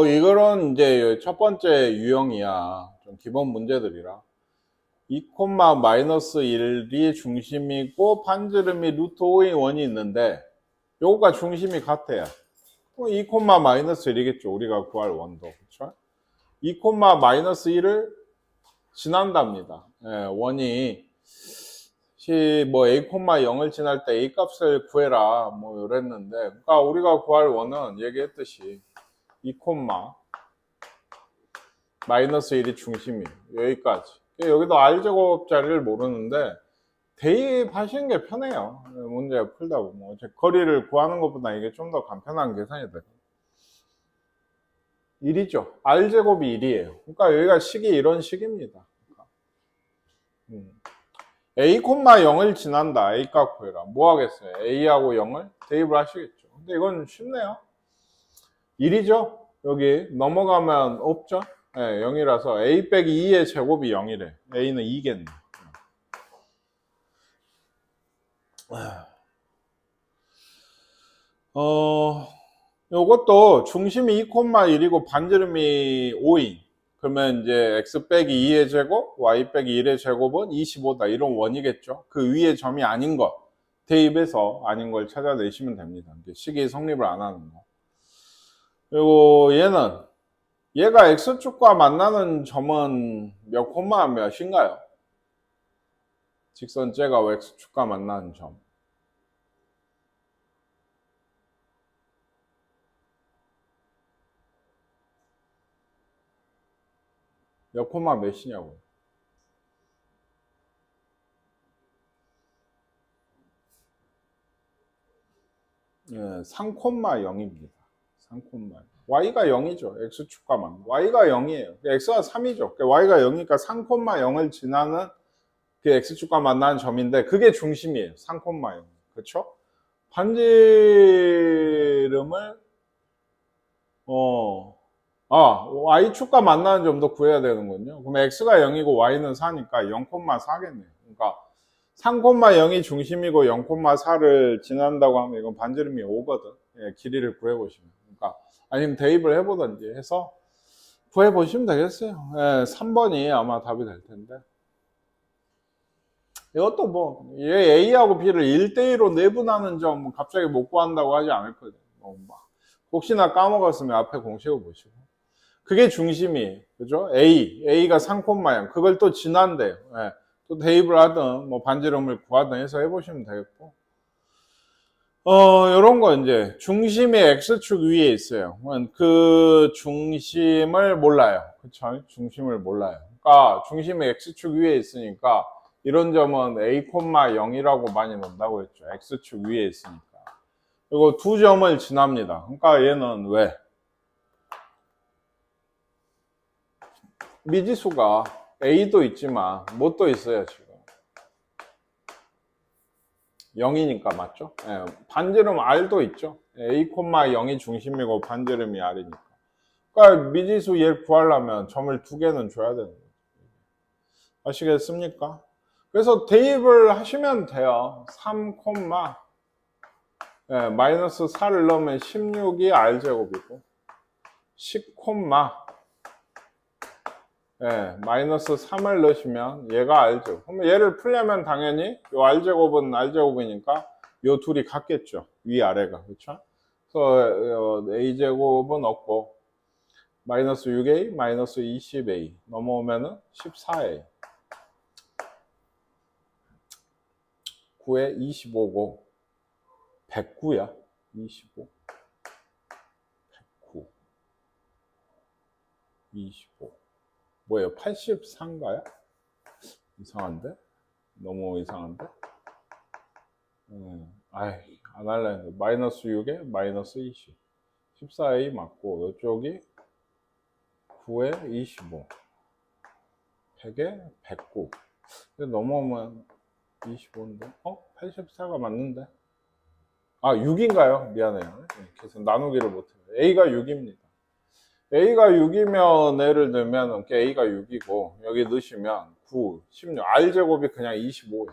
이거는 이제 첫 번째 유형이야. 좀 기본 문제들이라. 2, 마이너스 1이 중심이고 반지름이 루트 5의 원이 있는데 요거가 중심이 같아요. 2, 마이너스 1이겠죠. 우리가 구할 원도. 그렇죠? 2, 마이너스 1을 지난답니다. 예, 원이 뭐 a, 0을 지날 때 a 값을 구해라 뭐 이랬는데, 그러니까 우리가 구할 원은 얘기했듯이 2, 마이너스 1이 중심이에요. 여기까지. 여기도 r제곱 자리를 모르는데 대입하시는 게 편해요. 문제 풀다 보면 거리를 구하는 것보다 이게 좀 더 간편한 계산이 돼요. 1이죠. r제곱이 1이에요. 그러니까 여기가 식이 이런 식입니다. a, 0을 지난다. a 값 구해라. 뭐 하겠어요? a하고 0을 대입을 하시겠죠. 근데 이건 쉽네요. 1이죠. 여기 넘어가면 없죠. 네, 0이라서 a 빼기 2의 제곱이 0이래. a는 2겠네. 요것도 중심이 2, 1이고 반지름이 5인. 그러면 이제 x 빼기 2의 제곱, y 빼기 1의 제곱은 25다. 이런 원이겠죠. 그 위의 점이 아닌 것. 대입해서 아닌 걸 찾아내시면 됩니다. 식이 성립을 안 하는 거. 그리고 얘가 x축과 만나는 점은 몇 콤마 몇인가요? 직선째가 x축과 만나는 점. 몇 콤마 몇이냐고요? 예, 3,0입니다. 3,0. y가 0이죠. x축과만. y가 0이에요. x가 3이죠. y가 0이니까 3,0을 지나는 그 x축과 만나는 점인데 그게 중심이에요. 3,0. 그렇죠? 반지름을 y축과 만나는 점도 구해야 되는군요. 그럼 x가 0이고 y는 4니까 0,4겠네요. 그러니까 3,0이 중심이고 0,4를 지난다고 하면 이건 반지름이 5거든. 예, 길이를 구해보시면. 그러니까 아니면 대입을 해보든지 해서 구해보시면 되겠어요. 예, 3번이 아마 답이 될 텐데. 이것도 뭐 A하고 B를 1대1로 내분하는 점 갑자기 못 구한다고 하지 않을 거예요. 혹시나 까먹었으면 앞에 공식을 보시고. 그게 중심이에요. 그죠? A가 3,0. 그걸 또 지난대요. 예. 또 대입을 하든 뭐 반지름을 구하든 해서 해보시면 되겠고, 요런 거 이제 중심이 x축 위에 있어요. 그 중심을 몰라요. 그쵸? 중심을 몰라요. 그러니까 중심이 x축 위에 있으니까 이런 점은 a, 0이라고 많이 논다고 했죠. x축 위에 있으니까. 그리고 두 점을 지납니다. 그러니까 얘는 왜? 미지수가 a도 있지만 뭣도 있어요, 지금. 0이니까 맞죠? 예, 반지름 r도 있죠. a, 0이 중심이고 반지름이 r이니까. 그러니까 미지수 얘를 구하려면 점을 두 개는 줘야 되는 거죠. 아시겠습니까? 그래서 대입을 하시면 돼요. 3, 마이너스 4를 넣으면 16이 r제곱이고 10, 마이너스 3을 넣으시면 얘가 r제곱. 그러면 얘를 풀려면 당연히 이 r제곱은 r제곱이니까 이 둘이 같겠죠. 위아래가. 그렇죠? 그래서 a제곱은 없고 마이너스 6a, 마이너스 20a 넘어오면은 14a 9에 25고 109야. 25 109 25 뭐예요? 84인가요? 이상한데? 너무 이상한데? 아이, 안 할래 했는데. 마이너스 6에 마이너스 20 14a 맞고 이쪽이 9에 25 100에 109 넘어오면 25인데 84가 맞는데 6인가요? 미안해요. 계속 나누기를 못해요. a가 6입니다. a가 6이면 예를 들면 a가 6이고 여기 넣으시면 9, 16 r제곱이 그냥 25예요.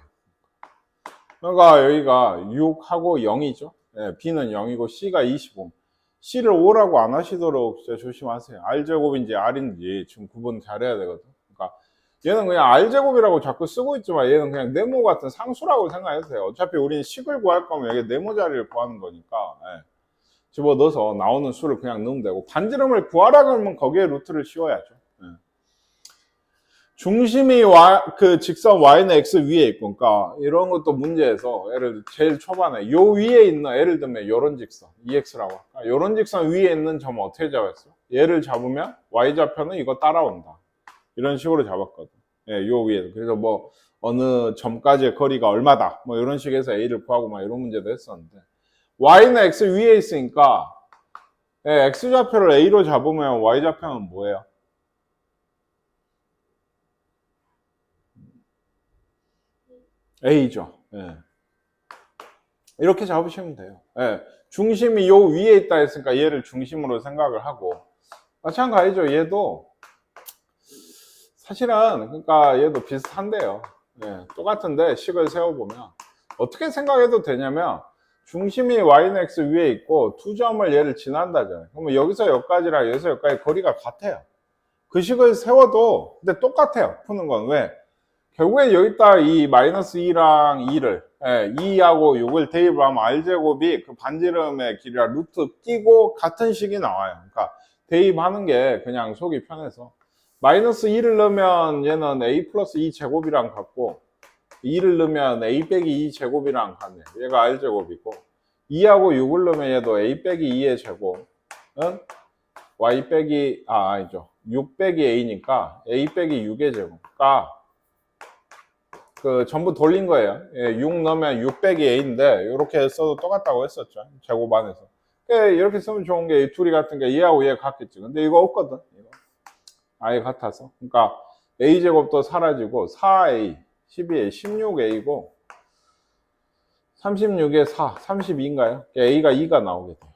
그러니까 여기가 6하고 0이죠. b는 0이고 c가 25. C를 O라고 안 하시도록 진짜 조심하세요. R제곱인지 R인지 지금 구분 잘해야 되거든. 그러니까 얘는 그냥 R제곱이라고 자꾸 쓰고 있지만 얘는 그냥 네모 같은 상수라고 생각해주세요. 어차피 우리는 식을 구할 거면 여기 네모 자리를 구하는 거니까 집어넣어서 나오는 수를 그냥 넣으면 되고, 반지름을 구하라 그러면 거기에 루트를 씌워야죠. 중심이 그 직선 y는 x 위에 있고, 그러니까 이런 것도 문제에서 예를 들어 제일 초반에 요 위에 있는, 예를 들면 요런 직선 EX라고 할까? 요런 직선 위에 있는 점은 어떻게 잡았어? 얘를 잡으면 y좌표는 이거 따라온다. 이런 식으로 잡았거든. 요 위에. 그래서 뭐 어느 점까지의 거리가 얼마다, 뭐 이런 식에서 a를 구하고 막 이런 문제도 했었는데, y는 x 위에 있으니까 x좌표를 a로 잡으면 y좌표는 뭐예요? A죠. 이렇게 잡으시면 돼요. 중심이 요 위에 있다 했으니까 얘를 중심으로 생각을 하고, 마찬가지죠. 얘도 사실은 그러니까 얘도 비슷한데요. 똑같은데 식을 세워보면 어떻게 생각해도 되냐면, 중심이 y는 x 위에 있고 두 점을 얘를 지난다잖아요. 그러면 여기서 여기까지랑 여기서 여기까지 거리가 같아요. 그 식을 세워도 근데 똑같아요. 푸는 건 왜? 결국엔 여기다 이 마이너스 2랑 2를 2하고 6을 대입을 하면 r제곱이 그 반지름의 길이랑 루트 끼고 같은 식이 나와요. 그러니까 대입하는 게 그냥 속이 편해서, 마이너스 2를 넣으면 얘는 a 플러스 2 제곱이랑 같고, 2를 넣으면 a 빼기 2 제곱이랑 같네. 얘가 r제곱이고, 2하고 6을 넣으면 얘도 a 빼기 2의 제곱은 y 빼기 아니죠, 6 빼기 a니까 a 빼기 6의 제곱가 그 전부 돌린 거예요. 6 넣으면 6 빼기 a인데 이렇게 써도 똑같다고 했었죠. 제곱 안에서. 이렇게 쓰면 좋은 게 이 둘이 같은 게 얘하고 얘 같겠지. 근데 이거 없거든. 이거. 아예 같아서. 그러니까 a제곱도 사라지고 4a, 12a, 16a고 36에 4, 32인가요? a가 2가 나오게 돼요.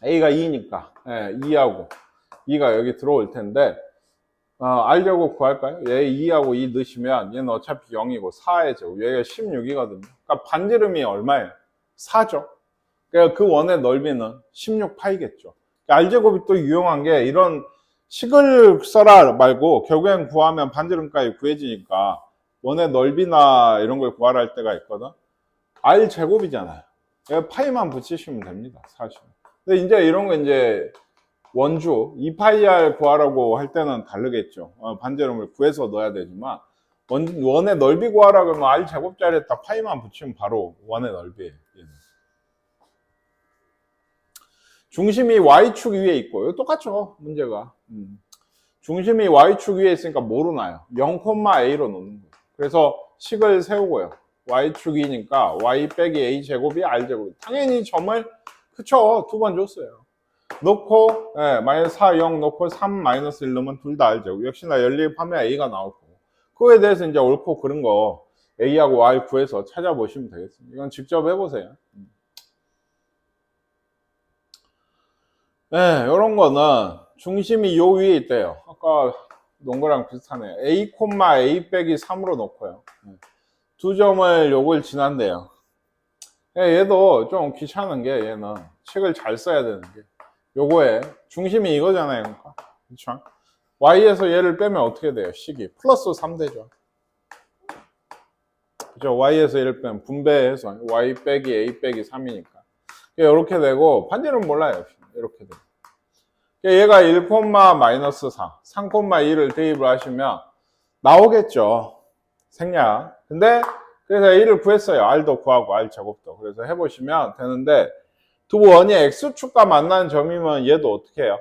a가 2니까 2하고 2가 여기 들어올 텐데, r제곱 구할까요? 얘 2하고 2 넣으시면 얘는 어차피 0이고 4의 제곱, 얘가 16이거든요. 그러니까 반지름이 얼마예요? 4죠. 그러니까 그 원의 넓이는 16파이겠죠. r제곱이 또 유용한 게, 이런 식을 써라 말고 결국엔 구하면 반지름까지 구해지니까 원의 넓이나 이런 걸 구하라 할 때가 있거든. r제곱이잖아요. 파이만 붙이시면 됩니다, 사실. 근데 이제 이런 거 이제 원주 2파이r 구하라고 할 때는 다르겠죠. 반지름을 구해서 넣어야 되지만, 원의 넓이 구하라 그러면 r제곱자리에다 파이만 붙이면 바로 원의 넓이에요. 중심이 y축 위에 있고, 이거 똑같죠, 문제가. 중심이 y축 위에 있으니까 뭐로 나요? 0,a로 놓는 거예요. 그래서 식을 세우고요. y축이니까 y 빼기 a 제곱이 r제곱. 당연히 점을, 그쵸, 두 번 줬어요. 넣고 마이너스 4, 0 넣고 3, 마이너스 1 넣으면 둘 다 r제곱. 역시나 연립하면 a가 나올 거고, 그거에 대해서 이제 옳고 그른 거 a하고 r 구해서 찾아보시면 되겠습니다. 이건 직접 해보세요. 이런 거는 중심이 요 위에 있대요. 아까 논 거랑 비슷하네요. a, a 빼기 3으로 놓고요. 두 점을 요걸 지난대요. 얘도 좀 귀찮은 게, 얘는 식을 잘 써야 되는 게, 요거에 중심이 이거잖아요. 그러니까. 그쵸? y에서 얘를 빼면 어떻게 돼요? 식이 플러스 3 되죠. 그죠? y에서 얘를 빼면 분배해서 y 빼기 a 빼기 3이니까 이렇게 되고, 반지름 몰라요. 이렇게 돼요. 얘가 1, 마이너스 4, 3, 2를 대입을 하시면 나오겠죠. 생략. 근데 그래서 a를 구했어요. r도 구하고 r제곱도. 그래서 해보시면 되는데, 두 원이 x축과 만나는 점이면 얘도 어떻게 해요?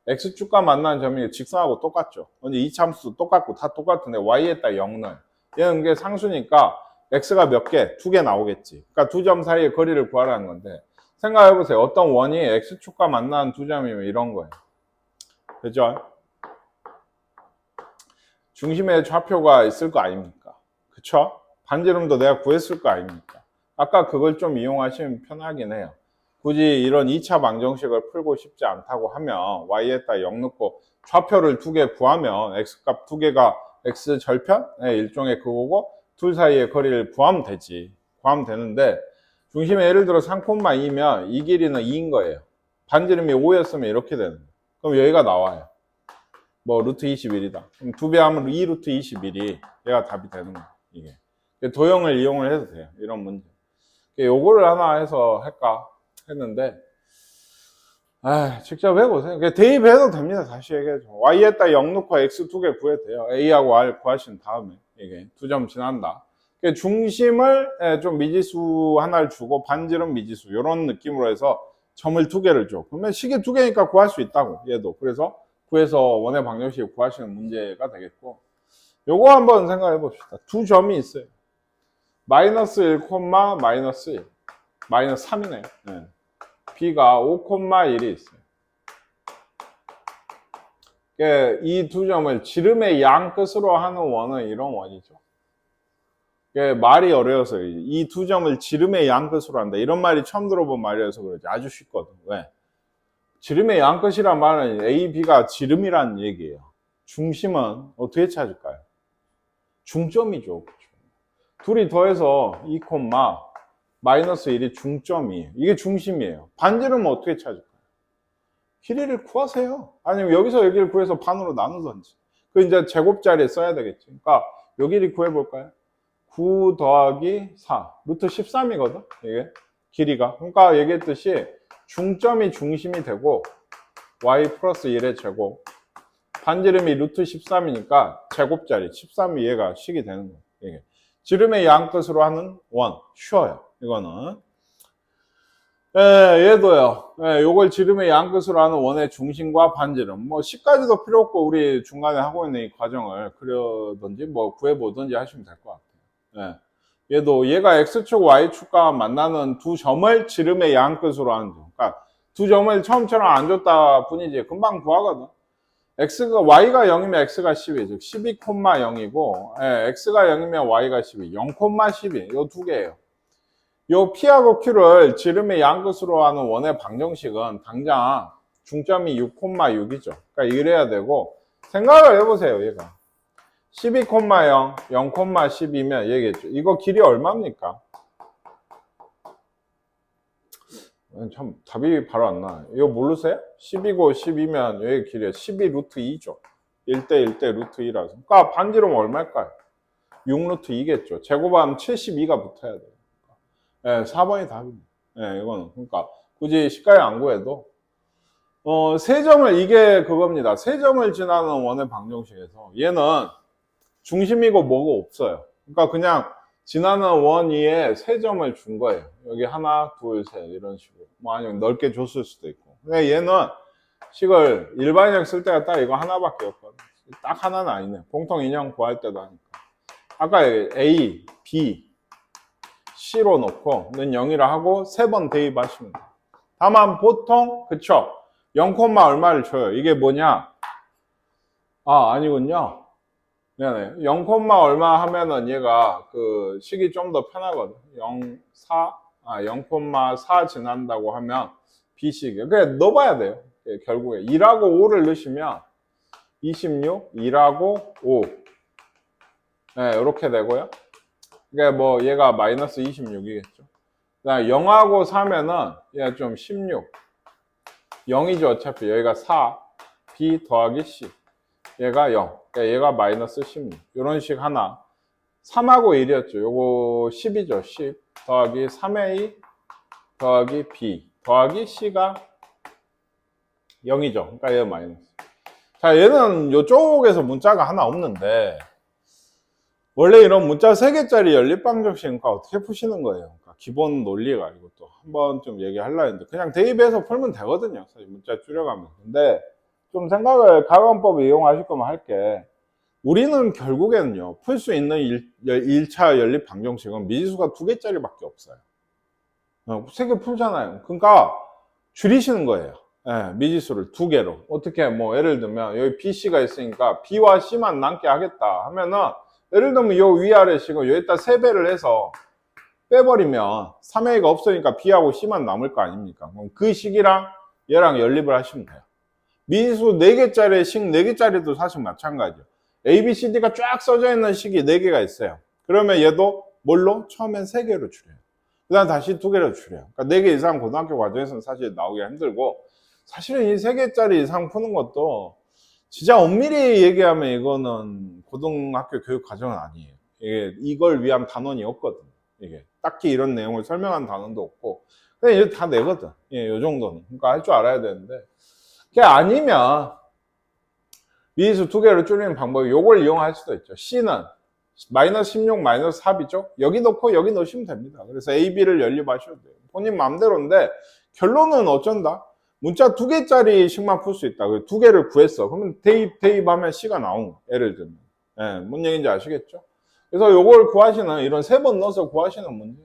x축과 만나는 점이 직선하고 똑같죠. 언제 이차함수도 똑같고 다 똑같은데 y에다 0을, 얘는 게 상수니까 x가 몇 개? 2개 나오겠지. 그러니까 두 점 사이의 거리를 구하라는 건데, 생각해보세요. 어떤 원이 x축과 만나는 두 점이면 이런 거예요. 그죠? 중심에 좌표가 있을 거 아닙니까? 그쵸? 반지름도 내가 구했을 거 아닙니까? 아까 그걸 좀 이용하시면 편하긴 해요. 굳이 이런 2차 방정식을 풀고 싶지 않다고 하면 y에다 0 넣고 좌표를 2개 구하면 x값 2개가 x절편? 일종의 그거고, 둘 사이의 거리를 구하면 되지. 구하면 되는데, 중심이 예를 들어 3,2면 이 길이는 2인 거예요. 반지름이 5였으면 이렇게 되는 거예요. 그럼 여기가 나와요. 뭐 루트 21이다. 그럼 2배 하면 2 루트 21이 얘가 답이 되는 거예요. 이게 도형을 이용을 해도 돼요. 이런 문제. 요거를 하나 해서 할까 했는데 직접 해보세요. 대입해도 됩니다. 다시 얘기해줘. y에다 0 넣고 x 2개 구해도 돼요. a하고 r 구하신 다음에 이게 2점 지난다. 중심을 좀 미지수 하나를 주고 반지름 미지수 이런 느낌으로 해서 점을 2개를 줘. 그러면 식이 2개니까 구할 수 있다고. 얘도. 그래서 구해서 원의 방정식 구하시는 문제가 되겠고, 요거 한번 생각해 봅시다. 두 점이 있어요. 마이너스 1, 마이너스 1. 마이너스 3이네요. 네. b가 5,1이 있어요. 이 두 점을 지름의 양 끝으로 하는 원은 이런 원이죠. 말이 어려워서 이 두 점을 지름의 양 끝으로 한다. 이런 말이 처음 들어본 말이어서 그러지. 아주 쉽거든. 왜? 지름의 양 끝이란 말은 A, B가 지름이란 얘기예요. 중심은 어떻게 찾을까요? 중점이죠. 그렇죠? 둘이 더해서 2, 마이너스 1이 중점이에요. 이게 중심이에요. 반지름은 어떻게 찾을까요? 길이를 구하세요. 아니면 여기서 여기를 구해서 반으로 나누든지. 그 이제 제곱자리에 써야 되겠지. 그러니까 요 길이 구해볼까요? 9 더하기 4. 루트 13이거든. 이게 길이가. 그러니까 얘기했듯이 중점이 중심이 되고 y 플러스 1의 제곱. 반지름이 루트 13이니까 제곱자리 13이 얘가 식이 되는 거예요. 이게. 지름의 양 끝으로 하는 원. 쉬워요. 이거는. 얘도요. 요걸 지름의 양 끝으로 하는 원의 중심과 반지름. 뭐 식까지도 필요 없고 우리 중간에 하고 있는 이 과정을 그려든지 뭐 구해보든지 하시면 될 것 같아요. 얘도 얘가 x축, y축과 만나는 두 점을 지름의 양 끝으로 하는 점. 그러니까 두 점을 처음처럼 안 줬다 뿐이지 금방 구하거든. y가 0이면 x가 12, 즉 12,0이고 x가 0이면 y가 12, 0,12. 요 두 개예요. 요 P하고 Q를 지름의 양 끝으로 하는 원의 방정식은 당장 중점이 6,6이죠. 그러니까 이래야 되고 생각을 해보세요. 얘가 12,0, 0,12면 얘기했죠. 이거 길이 얼마입니까? 참 답이 바로 안 나와요. 이거 모르세요? 10이고 12면 여기 길이가 12 루트 2죠. 1대 1대 루트 2라서. 그러니까 반지름 얼마일까요? 6 루트 2겠죠. 제곱하면 72가 붙어야 돼요. 4번이 답입니다. 이거는. 그러니까 굳이 식까지 안 구해도 세 점을 이게 그겁니다. 세 점을 지나는 원의 방정식에서 얘는 중심이고 뭐고 없어요. 그러니까 그냥 지나는 원 위에 세 점을 준 거예요. 여기 하나, 둘, 셋 이런 식으로. 뭐 아니면 넓게 줬을 수도 있고. 근데 얘는 식을 일반인형 쓸 때가 딱 이거 하나밖에 없거든요. 딱 하나는 아니네. 공통 인형 구할 때도 하니까. 아까 A, B, C로 놓고 는 0이라 하고 세 번 대입하시면 돼요. 다만 보통 그쵸? 0, 얼마를 줘요. 이게 뭐냐? 아니군요. 네네. 0, 얼마 하면은 얘가 그 식이 좀 더 편하거든. 0,4 지난다고 하면 B식이에요. 그냥 넣어봐야 돼요. 결국에 2하고 5를 넣으시면 26, 2하고 5. 이렇게 되고요. 그러니까 뭐 얘가 마이너스 26이겠죠. 그다음에 0하고 4면은 얘가 좀 16. 0이죠. 어차피 여기가 4. B 더하기 C. 얘가 0. 그러니까 얘가 마이너스 16. 이런 식 하나. 3하고 1이었죠. 요거 10이죠. 10 더하기 3A 더하기 B 더하기 C가 0이죠. 그러니까 얘가 마이너스. 자, 얘는 요쪽에서 문자가 하나 없는데 원래 이런 문자 3개짜리 연립방정식은 어떻게 푸시는 거예요? 그러니까 기본 논리가 이것도 한번 좀 얘기하려고 했는데 그냥 대입해서 풀면 되거든요. 사실 문자 줄여가면. 근데 좀 생각을 가관법을 이용하실 거면 할게. 우리는 결국에는요, 풀 수 있는 1차 연립방정식은 미지수가 2개짜리밖에 없어요. 3개 풀잖아요. 그러니까 줄이시는 거예요. 미지수를 2개로. 어떻게 뭐 예를 들면 여기 BC가 있으니까 B와 C만 남게 하겠다 하면은 예를 들면 요 위아래 식을 여기다 3배를 해서 빼버리면 3A가 없으니까 B하고 C만 남을 거 아닙니까? 그럼 그 식이랑 얘랑 연립을 하시면 돼요. 미지수 4개짜리 식 4개짜리도 사실 마찬가지죠. A, B, C, D가 쫙 써져 있는 식이 4개가 있어요. 그러면 얘도 뭘로? 처음엔 3개로 줄여요. 그 다음 다시 2개를 줄여요. 그러니까 4개 이상 고등학교 과정에서는 사실 나오기가 힘들고, 사실은 이 3개짜리 이상 푸는 것도 진짜 엄밀히 얘기하면 이거는 고등학교 교육 과정은 아니에요. 이걸 위한 단원이 없거든. 이게 딱히 이런 내용을 설명한 단원도 없고, 그냥 이제 다 내거든. 예, 요 정도는. 그러니까 할 줄 알아야 되는데, 그게 아니면 미리수 2개를 줄이는 방법이 요걸 이용할 수도 있죠. C는 마이너스 16, 마이너스 4이죠. 여기 넣고 여기 넣으시면 됩니다. 그래서 A, B를 연립하셔도 돼요. 본인 마음대로인데 결론은 어쩐다? 문자 2개짜리씩만 풀 수 있다. 2개를 구했어. 그러면 대입하면 C가 나온 거. 예를 들면. 예, 뭔 얘기인지 아시겠죠? 그래서 요걸 구하시는, 이런 3번 넣어서 구하시는 문제.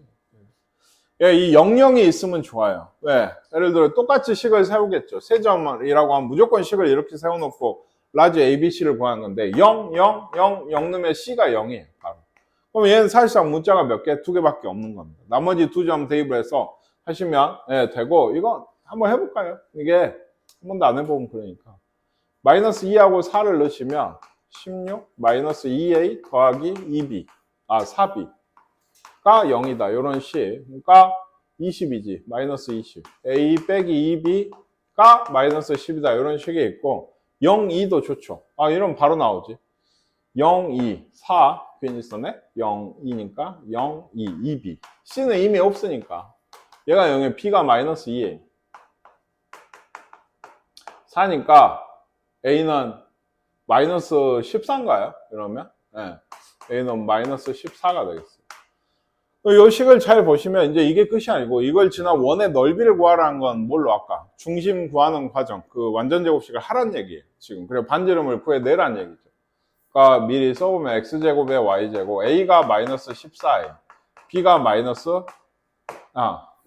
예, 이 00이 있으면 좋아요. 왜? 예를 들어 똑같이 식을 세우겠죠. 3점이라고 하면 무조건 식을 이렇게 세워놓고 라지 ABC를 구하는 건데 0, 0, 0, 0 넣으면 C가 0이에요. 바로. 그럼 얘는 사실상 문자가 몇 개? 2개밖에 없는 겁니다. 나머지 2점 대입을 해서 하시면 예, 되고, 이거 한번 해볼까요? 이게 한 번도 안 해보면 그러니까. 마이너스 2하고 4를 넣으시면 16 마이너스 2A 더하기 2B 4B 가 0이다. 이런 식. 그러니까 20이지. 마이너스 20. A 빼기 2B가 마이너스 10이다. 이런 식이 있고, 0, 2도 좋죠. 이러면 바로 나오지. 0, 2, 4. 괜히 썼네? 0, 2니까 0, 2, 2B. C는 이미 없으니까. 얘가 0에 B가 마이너스 2A. 4니까 A는 마이너스 14인가요? 이러면? 네. A는 마이너스 14가 되겠어요. 이 식을 잘 보시면 이제 이게 끝이 아니고, 이걸 지나 원의 넓이를 구하라는 건 뭘로 아까 중심 구하는 과정, 그 완전제곱식을 하란 얘기예요. 지금 그리고 반지름을 구해내란 얘기죠. 그러니까 미리 써보면 x제곱에 y제곱, a가 마이너스 14예요. b가 마이너스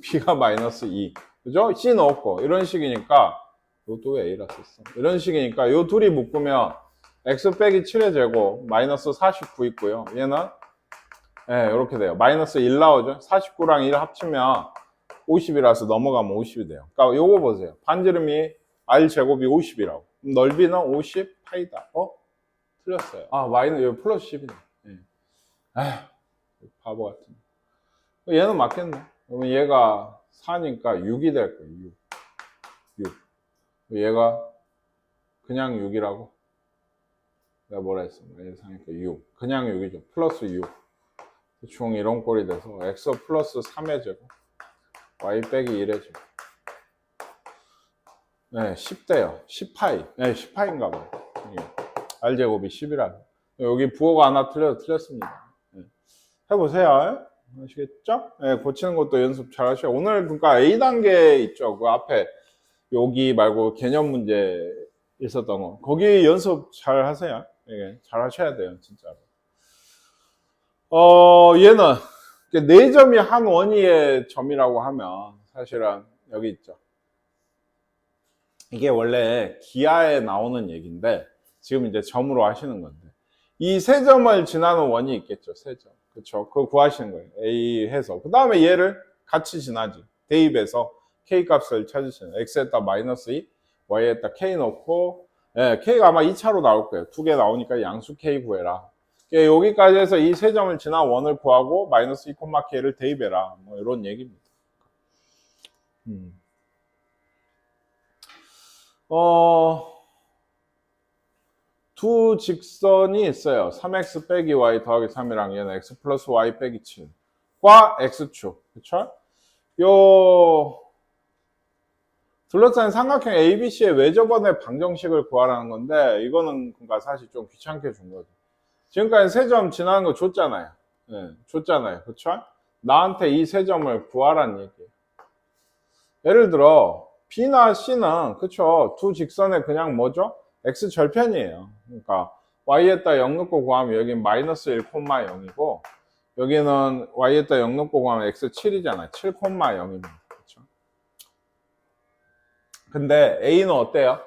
b가 마이너스 2. 그죠? c 넣었고 이런 식이니까, 이것도 왜 a라 썼어? 이런 식이니까 요 둘이 묶으면 x 빼기 7의 제곱 마이너스 49 있고요. 얘는 네, 이렇게 돼요. 마이너스 1 나오죠? 49랑 1 합치면 50이라서 넘어가면 50이 돼요. 그러니까 요거 보세요. 반지름이 r제곱이 50이라고. 넓이는 50 파이다. 틀렸어요. 여기 플러스 10이네. 네. 아휴, 바보 같은. 얘는 맞겠네. 그러면 얘가 4니까 6이 될 거예요. 6. 얘가 그냥 6이라고? 내가 뭐라 했어? 예상이니까 6. 그냥 6이죠. 플러스 6. 대충 이런 꼴이 돼서 x 플러스 3의 제곱 y 빼기 1의 제곱, 네, 10대요. 10파이. 네, 10파인가 봐요. r제곱이 10이라. 여기 부호가 하나 틀렸습니다. 네. 해보세요. 아시겠죠? 네, 고치는 것도 연습 잘 하셔요. 오늘 그러니까 A단계 있죠. 그 앞에 여기 말고 개념 문제 있었던 거. 거기 연습 잘 하세요. 네, 잘 하셔야 돼요. 진짜로. 얘는 4점이 한 원위의 점이라고 하면 사실은 여기 있죠. 이게 원래 기하에 나오는 얘기인데 지금 이제 점으로 하시는 건데, 이 3점을 지나는 원이 있겠죠. 3점. 그쵸? 그거 구하시는 거예요. A 해서. 그 다음에 얘를 같이 지나지. 대입해서 K 값을 찾으시는 거예요. X에다 마이너스 2, Y에다 K 넣고, 네, K가 아마 2차로 나올 거예요. 2개 나오니까 양수 K 구해라. 여기까지 해서 이 3점을 지나 원을 구하고 마이너스 2, K를 대입해라. 뭐 이런 얘기입니다. 두 직선이 있어요. 3x 빼기 y 더하기 3이랑 얘는 x 플러스 y 빼기 7과 x축. 그쵸? 둘러싸인 삼각형 ABC의 외접원의 방정식을 구하라는 건데, 이거는 그러니까 사실 좀 귀찮게 준 거죠. 지금까지 3점 지나는 거 줬잖아요. 네, 줬잖아요. 그쵸? 나한테 이 3점을 구하라는 얘기예요. 예를 들어 B나 C는 그쵸? 두 직선의 그냥 뭐죠? X 절편이에요. 그러니까 Y에다 0 넣고 구하면 여기는 마이너스 1,0이고 여기는 Y에다 0 넣고 구하면 X 7이잖아요. 7,0입니다. 그쵸? 근데 A는 어때요?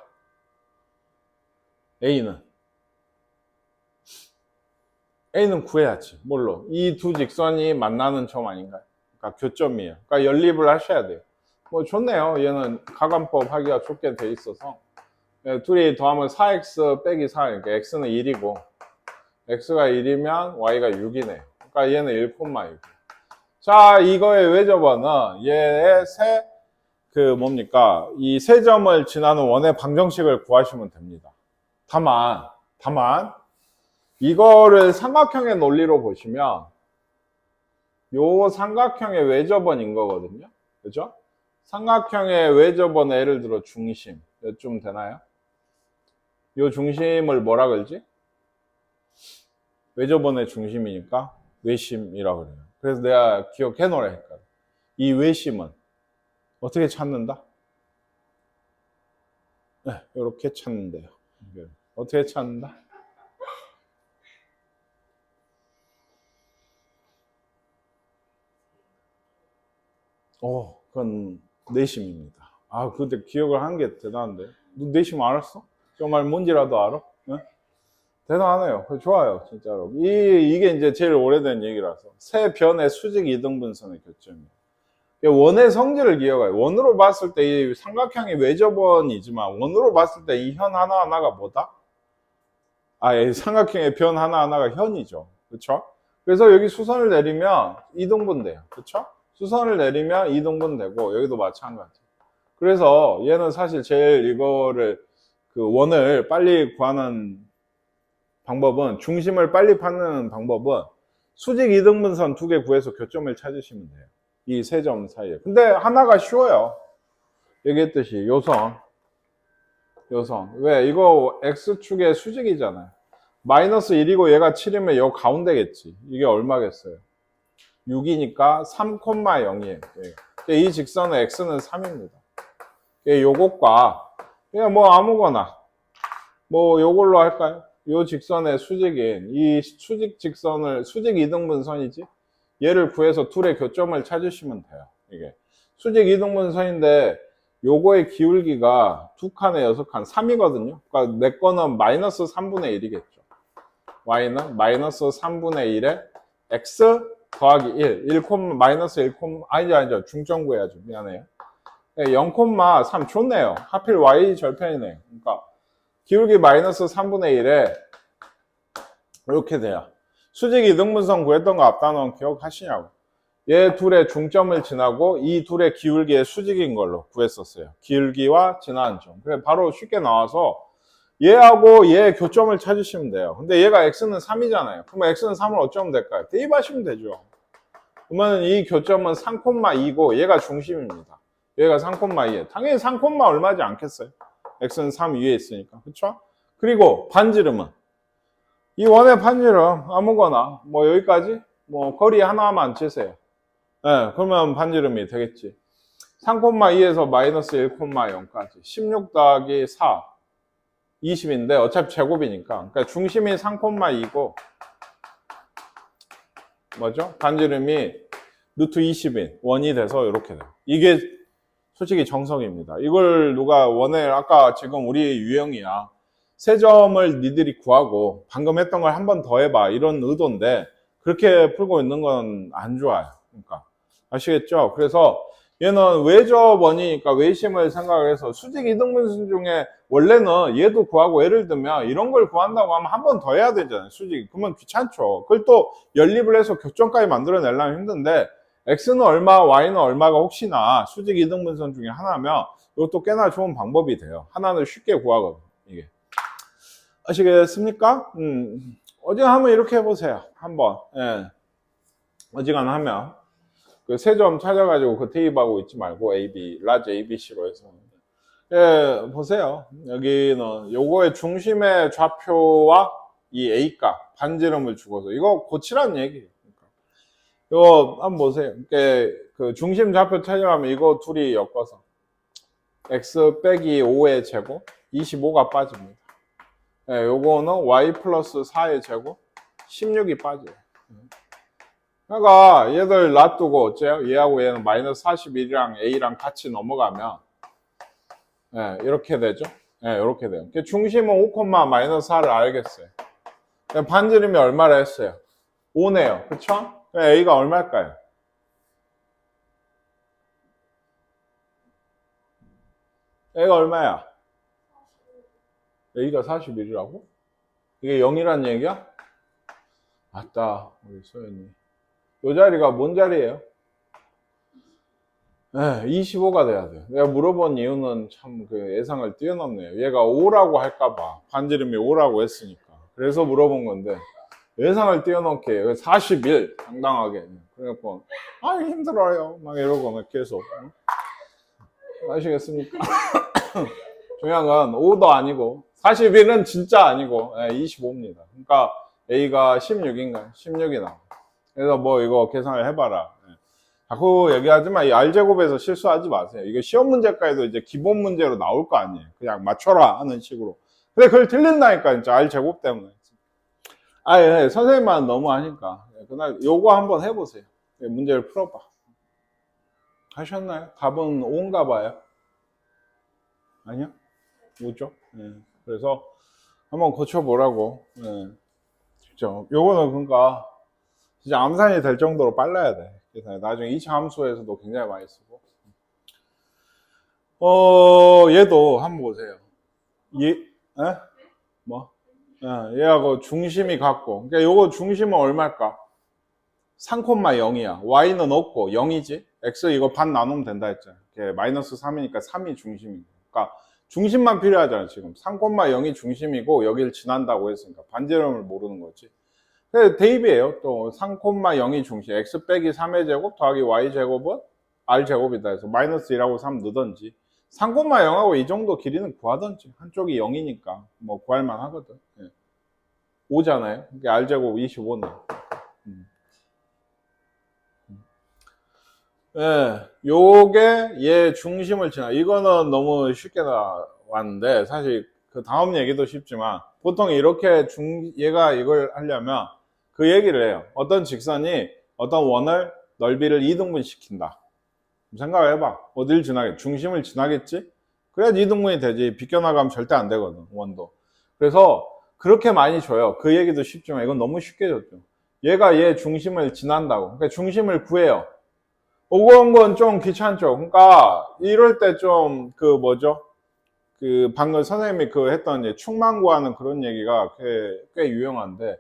A는 구해야지. 뭘로? 이 두 직선이 만나는 점 아닌가요? 그러니까 교점이에요. 그러니까 연립을 하셔야 돼요. 뭐 좋네요. 얘는 가관법 하기가 좋게 돼 있어서. 네, 둘이 더하면 4x 빼기 4, 그러니까 x는 1이고 x가 1이면 y가 6이네요. 그러니까 얘는 1,6. 자, 이거의 외접원은 얘의 이 세 점을 지나는 원의 방정식을 구하시면 됩니다. 다만, 이거를 삼각형의 논리로 보시면, 요 삼각형의 외접원인 거거든요. 그죠? 삼각형의 외접원의 예를 들어 중심. 좀 되나요? 요 중심을 뭐라 그러지? 외접원의 중심이니까 외심이라고 그래요. 그래서 내가 기억해 놓으라 했거든. 이 외심은 어떻게 찾는다? 네, 이렇게 찾는데요. 어떻게 찾는다? 그건 내심입니다. 아, 그때 기억을 한 게 대단한데. 너 내심 알았어? 정말 뭔지라도 알아? 네? 대단하네요. 좋아요, 진짜로. 이게 이제 제일 오래된 얘기라서. 세 변의 수직 이등분선의 교점이에요. 원의 성질을 기억해요. 원으로 봤을 때 이 삼각형이 외접원이지만 원으로 봤을 때 이 현 하나하나가 뭐다? 이 삼각형의 변 하나하나가 현이죠. 그렇죠? 그래서 여기 수선을 내리면 이등분 돼요. 그렇죠? 수선을 내리면 이등분 되고 여기도 마찬가지. 그래서 얘는 사실 제일 이거를 원을 빨리 구하는 방법은 중심을 빨리 파는 방법은 수직 이등분선 두 개 구해서 교점을 찾으시면 돼요. 이 세 점 사이에. 근데 하나가 쉬워요. 얘기했듯이 요선. 왜? 이거 X축의 수직이잖아요. 마이너스 1이고 얘가 7이면 요 가운데겠지. 이게 얼마겠어요? 6이니까 3,0이에요. 이 직선의 X는 3입니다. 요것과 그냥 뭐 아무거나 뭐 요걸로 할까요? 요 직선의 수직인 이 수직 이등분선이지? 얘를 구해서 둘의 교점을 찾으시면 돼요. 이게 수직 이등분선인데 요거의 기울기가 2칸에 6칸 3이거든요. 그러니까 내 거는 마이너스 3분의 1이겠죠. y는 마이너스 3분의 1에 x 더하기 1, 마이너스 1, 아니죠. 중점 구해야죠. 미안해요. 0,3 좋네요. 하필 y 절편이네요. 그러니까 기울기 마이너스 3분의 1에 이렇게 돼요. 수직 이등분선 구했던 거 앞단원 기억하시냐고. 얘 둘의 중점을 지나고 이 둘의 기울기의 수직인 걸로 구했었어요. 기울기와 지나는 점. 그래 바로 쉽게 나와서 얘하고 얘의 교점을 찾으시면 돼요. 근데 얘가 x는 3이잖아요. 그러면 x는 3을 어쩌면 될까요? 대입하시면 되죠. 그러면 이 교점은 3,2고 얘가 중심입니다. 얘가 3,2에요. 당연히 3, 얼마지 않겠어요? x는 3 위에 있으니까. 그렇죠? 그리고 반지름은 이 원의 반지름 아무거나 뭐 여기까지 뭐 거리 하나만 재세요. 네, 그러면 반지름이 되겠지. 3,2에서 마이너스 1,0까지 16 더하기 4 20인데 어차피 제곱이니까 그러니까 중심이 3,2고 뭐죠? 반지름이 루트 20인 원이 돼서 이렇게 돼요. 이게 솔직히 정석입니다. 이걸 누가 원을 아까 지금 우리 유형이야. 세 점을 니들이 구하고 방금 했던 걸 한 번 더 해봐 이런 의도인데 그렇게 풀고 있는 건 안 좋아요. 그러니까 아시겠죠? 그래서 얘는 외접원이니까 외심을 생각해서 수직 이등분선 중에 원래는 얘도 구하고 예를 들면 이런 걸 구한다고 하면 한 번 더 해야 되잖아요. 수직. 그러면 귀찮죠. 그걸 또 연립을 해서 교점까지 만들어내려면 힘든데 x는 얼마, y는 얼마가 혹시나 수직 이등분선 중에 하나면 이것도 꽤나 좋은 방법이 돼요. 하나는 쉽게 구하거든요. 이게. 아시겠습니까? 어지간하면 이렇게 해보세요. 한번. 예. 어지간하면. 그 세 점 찾아가지고 그 대입하고 있지 말고 AB, 라지 ABC로 해서. 예, 보세요. 여기는 요거의 중심의 좌표와 이 A값, 반지름을 주고서 이거 고치란 얘기예요. 이거 한번 보세요. 그 중심 좌표 찾아가면 이거 둘이 엮어서 x 빼기 5의 제곱 25가 빠집니다. 네, 요거는 y 플러스 4의 제곱 16이 빠져요. 그러니까 얘들 놔두고 어째요? 얘하고 얘는 마이너스 41이랑 a랑 같이 넘어가면 네, 이렇게 되죠. 네, 이렇게 돼요. 중심은 5, 마이너스 4를 알겠어요. 반지름이 얼마라 했어요? 5네요. 그쵸? a가 얼마일까요? a가 얼마야? a가 41이라고? 이게 0이란 얘기야? 맞다, 우리 소연이. 요 자리가 뭔 자리예요? 네, 25가 돼야 돼요. 내가 물어본 이유는 참 그 예상을 뛰어넘네요. 얘가 5라고 할까봐. 반지름이 5라고 했으니까. 그래서 물어본 건데, 예상을 뛰어넘게 해요. 41, 당당하게. 그래갖고, 아, 힘들어요. 막 이러고 막 계속. 아시겠습니까? 중요한 건 5도 아니고, 41은 진짜 아니고, 25입니다. 그러니까 A가 16인가? 16이 나와. 그래서 뭐 이거 계산을 해봐라. 자꾸 얘기하지만 이 R제곱에서 실수하지 마세요. 이거 시험 문제까지도 이제 기본 문제로 나올 거 아니에요. 그냥 맞춰라 하는 식으로. 근데 그걸 틀린다니까, 진짜 R제곱 때문에. 예, 선생님만 너무 하니까. 그날 요거 한번 해보세요. 문제를 풀어봐. 하셨나요? 답은 5인가 봐요. 아니요? 5죠? 그래서 한번 고쳐보라고. 그죠? 요거는 그러니까 진짜 암산이 될 정도로 빨라야 돼. 그래서 나중에 2차 함수에서도 굉장히 많이 쓰고. 얘도 한번 보세요. 뭐? 얘하고 중심이 같고. 그러니까 요거 중심은 얼마일까? 3,0이야. y는 없고 0이지. x 이거 반 나누면 된다 했잖아. 마이너스 3이니까 3이 중심이고. 그러니까 중심만 필요하잖아, 지금. 3,0이 중심이고 여기를 지난다고 했으니까 반지름을 모르는 거지. 대입이에요. 또 3,0이 중심. x 빼기 3의 제곱 더하기 y 제곱은 r 제곱이다 해서 마이너스 1하고 3 넣든지 3,0하고 이 정도 길이는 구하든지. 한쪽이 0이니까 뭐 구할만 하거든. 5잖아요. r 제곱 25네. 요게 얘 중심을 지나. 이거는 너무 쉽게 나왔는데 사실 그 다음 얘기도 쉽지만 보통 이렇게 얘가 이걸 하려면 그 얘기를 해요. 어떤 직선이 어떤 원을 넓이를 2등분 시킨다. 생각을 해봐. 어딜 지나겠지? 중심을 지나겠지? 그래야지 2등분이 되지. 비껴나가면 절대 안 되거든, 원도. 그래서 그렇게 많이 줘요. 그 얘기도 쉽지만 이건 너무 쉽게 줬죠. 얘가 얘 중심을 지난다고. 그러니까 중심을 구해요. 오건 건 좀 귀찮죠. 그러니까 이럴 때 좀 그 뭐죠? 그 방금 선생님이 그 했던 축만 구하는 그런 얘기가 꽤 유용한데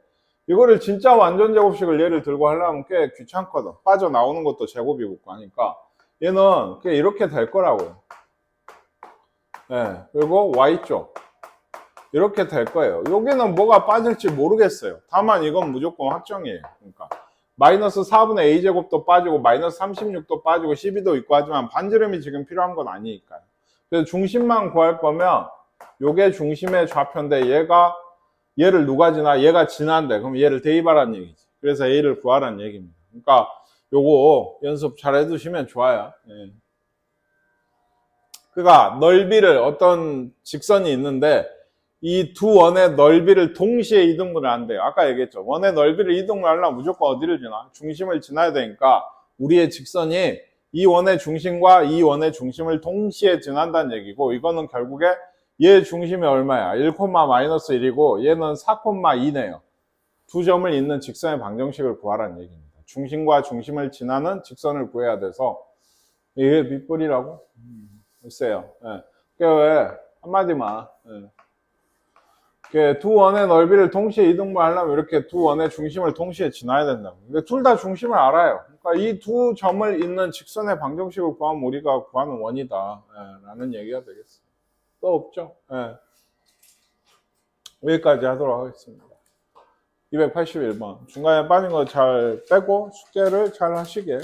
이거를 진짜 완전 제곱식을 예를 들고 하려면 꽤 귀찮거든. 빠져나오는 것도 제곱이고 하니까 얘는 꽤 이렇게 될 거라고요. 그리고 y쪽 이렇게 될 거예요. 여기는 뭐가 빠질지 모르겠어요. 다만 이건 무조건 확정이에요. 그러니까 마이너스 4분의 a제곱도 빠지고 마이너스 36도 빠지고 12도 있고 하지만 반지름이 지금 필요한 건 아니니까요. 그래서 중심만 구할 거면 요게 중심의 좌표인데 얘를 누가 지나? 얘가 지난데 그럼 얘를 대입하라는 얘기지. 그래서 a를 구하라는 얘기입니다. 그러니까 요거 연습 잘 해두시면 좋아요. 그러니까 넓이를 어떤 직선이 있는데 이 두 원의 넓이를 동시에 이등분을 한대요. 아까 얘기했죠. 원의 넓이를 이등분 하려면 무조건 어디를 지나? 중심을 지나야 되니까 우리의 직선이 이 원의 중심과 이 원의 중심을 동시에 지난다는 얘기고 이거는 결국에 얘 중심이 얼마야? 1, 마이너스 1이고 얘는 4,2네요. 두 점을 잇는 직선의 방정식을 구하라는 얘기입니다. 중심과 중심을 지나는 직선을 구해야 돼서 이게 밑불이라고? 글쎄요. 그게 왜 한마디만 두 원의 넓이를 동시에 이등분 하려면 이렇게 두 원의 중심을 동시에 지나야 된다고. 근데 둘 다 중심을 알아요. 그러니까 이 두 점을 잇는 직선의 방정식을 구하면 우리가 구하는 원이다 라는 얘기가 되겠어요. 또 없죠? 여기까지 하도록 하겠습니다. 281번 중간에 빠진 거 잘 빼고 숙제를 잘 하시게.